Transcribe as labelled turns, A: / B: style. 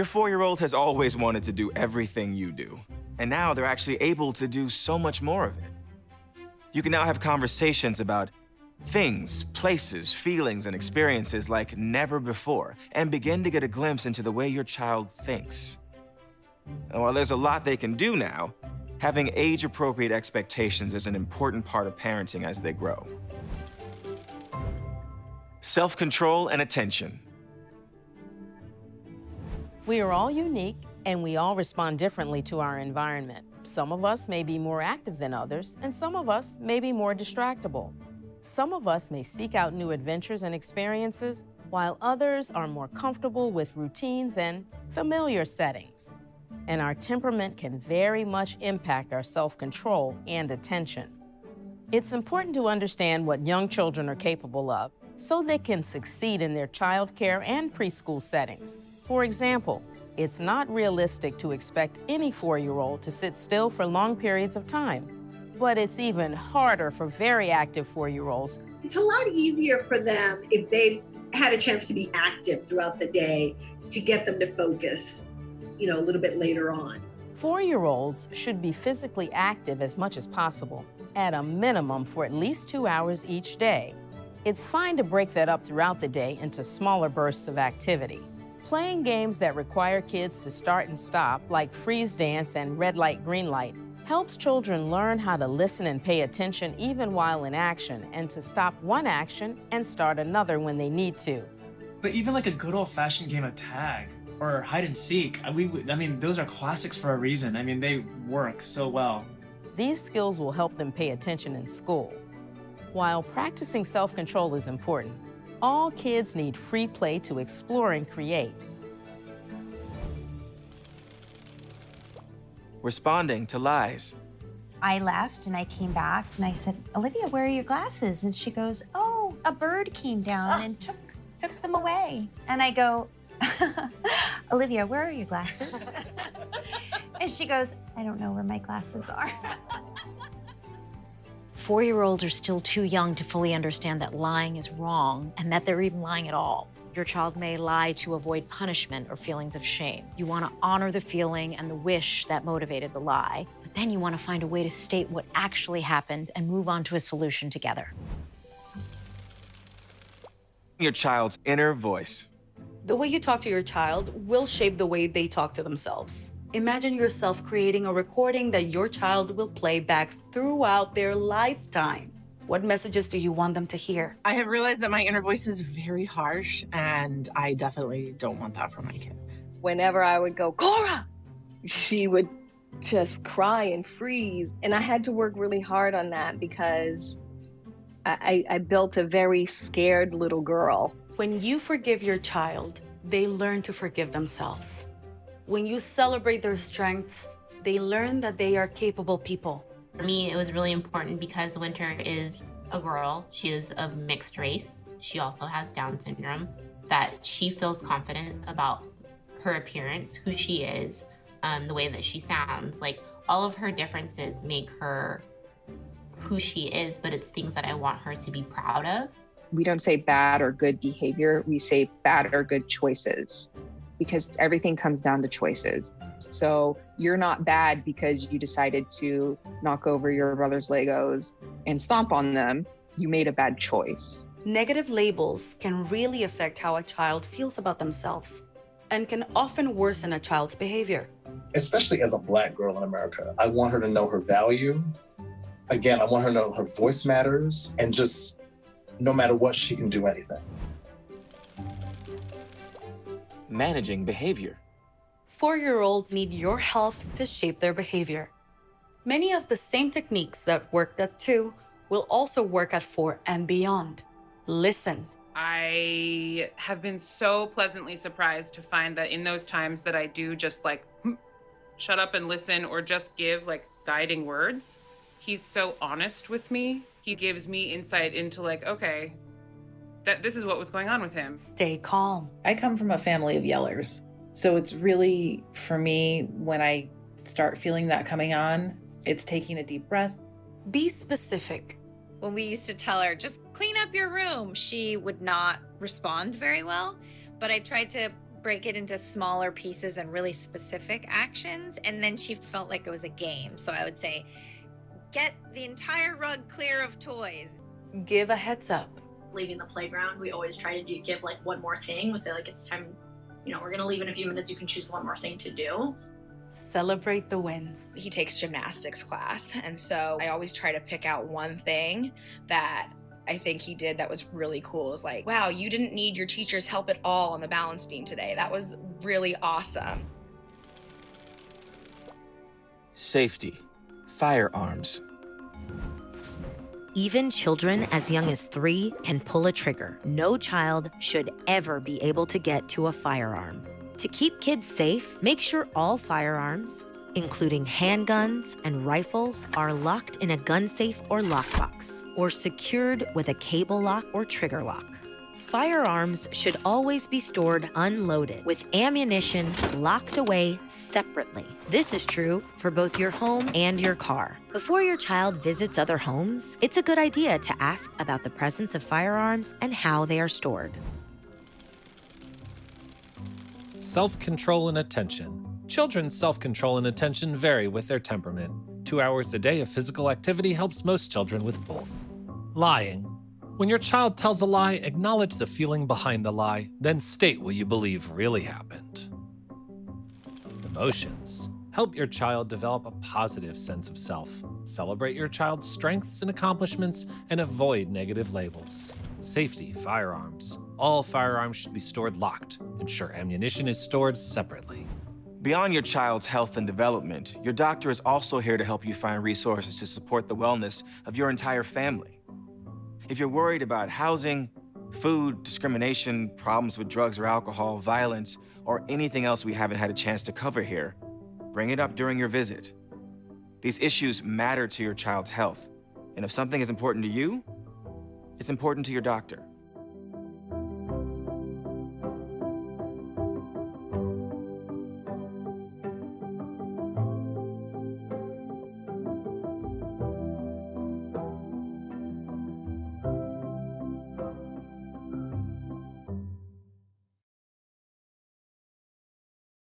A: 4-year-old has always wanted to do everything you do, and now they're actually able to do so much more of it. You can now have conversations about things, places, feelings, and experiences like never before, and begin to get a glimpse into the way your child thinks. And while there's a lot they can do now, having age-appropriate expectations is an important part of parenting as they grow. Self-control and attention.
B: We are all unique, and we all respond differently to our environment. Some of us may be more active than others, and some of us may be more distractible. Some of us may seek out new adventures and experiences, while others are more comfortable with routines and familiar settings. And our temperament can very much impact our self-control and attention. It's important to understand what young children are capable of so they can succeed in their childcare and preschool settings. For example, it's not realistic to expect any 4-year-old to sit still for long periods of time. But it's even harder for very active 4-year-olds.
C: It's a lot easier for them if they had a chance to be active throughout the day to get them to focus, a little bit later on.
B: 4-year-olds should be physically active as much as possible, at a minimum for at least 2 hours each day. It's fine to break that up throughout the day into smaller bursts of activity. Playing games that require kids to start and stop, like freeze dance and red light, green light, helps children learn how to listen and pay attention even while in action, and to stop one action and start another when they need to.
D: But even like a good old-fashioned game of tag or hide and seek, those are classics for a reason. They work so well.
B: These skills will help them pay attention in school. While practicing self-control is important, all kids need free play to explore and create.
A: Responding to lies.
E: I left and I came back and I said, "Olivia, where are your glasses?" And she goes, "Oh, a bird came down and took them away." And I go, "Olivia, where are your glasses?" And she goes, "I don't know where my glasses are."
F: 4-year-olds are still too young to fully understand that lying is wrong and that they're even lying at all. Your child may lie to avoid punishment or feelings of shame. You want to honor the feeling and the wish that motivated the lie, but then you want to find a way to state what actually happened and move on to a solution together.
A: Your child's inner voice.
G: The way you talk to your child will shape the way they talk to themselves. Imagine yourself creating a recording that your child will play back throughout their lifetime. What messages do you want them to hear?
H: I have realized that my inner voice is very harsh, and I definitely don't want that for my kid.
I: Whenever I would go, "Cora," she would just cry and freeze. And I had to work really hard on that because I built a very scared little girl.
G: When you forgive your child, they learn to forgive themselves. When you celebrate their strengths, they learn that they are capable people.
J: For me, it was really important because Winter is a girl. She is of mixed race. She also has Down syndrome. That she feels confident about her appearance, who she is, the way that she sounds. Like, all of her differences make her who she is, but it's things that I want her to be proud of.
K: We don't say bad or good behavior. We say bad or good choices, because everything comes down to choices. So you're not bad because you decided to knock over your brother's Legos and stomp on them. You made a bad choice.
G: Negative labels can really affect how a child feels about themselves and can often worsen a child's behavior.
L: Especially as a Black girl in America, I want her to know her value. Again, I want her to know her voice matters, and just no matter what, she can do anything.
A: Managing behavior.
G: 4-year-olds need your help to shape their behavior. Many of the same techniques that worked at 2 will also work at 4 and beyond. Listen.
M: I have been so pleasantly surprised to find that in those times that I do just shut up and listen, or just give guiding words, he's so honest with me. He gives me insight into okay, that this is what was going on with him.
G: Stay calm.
N: I come from a family of yellers. So it's really, for me, when I start feeling that coming on, it's taking a deep breath.
G: Be specific.
O: When we used to tell her, just clean up your room, she would not respond very well. But I tried to break it into smaller pieces and really specific actions. And then she felt like it was a game. So I would say, get the entire rug clear of toys.
G: Give a heads up.
P: Leaving the playground, we always try to give like one more thing. We say like, it's time, we're gonna leave in a few minutes. You can choose one more thing to do.
G: Celebrate the wins.
Q: He takes gymnastics class, and so I always try to pick out one thing that I think he did that was really cool. It was like, wow, you didn't need your teacher's help at all on the balance beam today. That was really awesome.
A: Safety. Firearms.
R: Even children as young as 3 can pull a trigger. No child should ever be able to get to a firearm. To keep kids safe, make sure all firearms, including handguns and rifles, are locked in a gun safe or lockbox, or secured with a cable lock or trigger lock. Firearms should always be stored unloaded, with ammunition locked away separately. This is true for both your home and your car. Before your child visits other homes, it's a good idea to ask about the presence of firearms and how they are stored.
S: Self-control and attention. Children's self-control and attention vary with their temperament. 2 hours a day of physical activity helps most children with both. Lying. When your child tells a lie, acknowledge the feeling behind the lie, then state what you believe really happened. Emotions. Help your child develop a positive sense of self. Celebrate your child's strengths and accomplishments and avoid negative labels. Safety. Firearms. All firearms should be stored locked. Ensure ammunition is stored separately.
A: Beyond your child's health and development, your doctor is also here to help you find resources to support the wellness of your entire family. If you're worried about housing, food, discrimination, problems with drugs or alcohol, violence, or anything else we haven't had a chance to cover here, bring it up during your visit. These issues matter to your child's health, and if something is important to you, it's important to your doctor.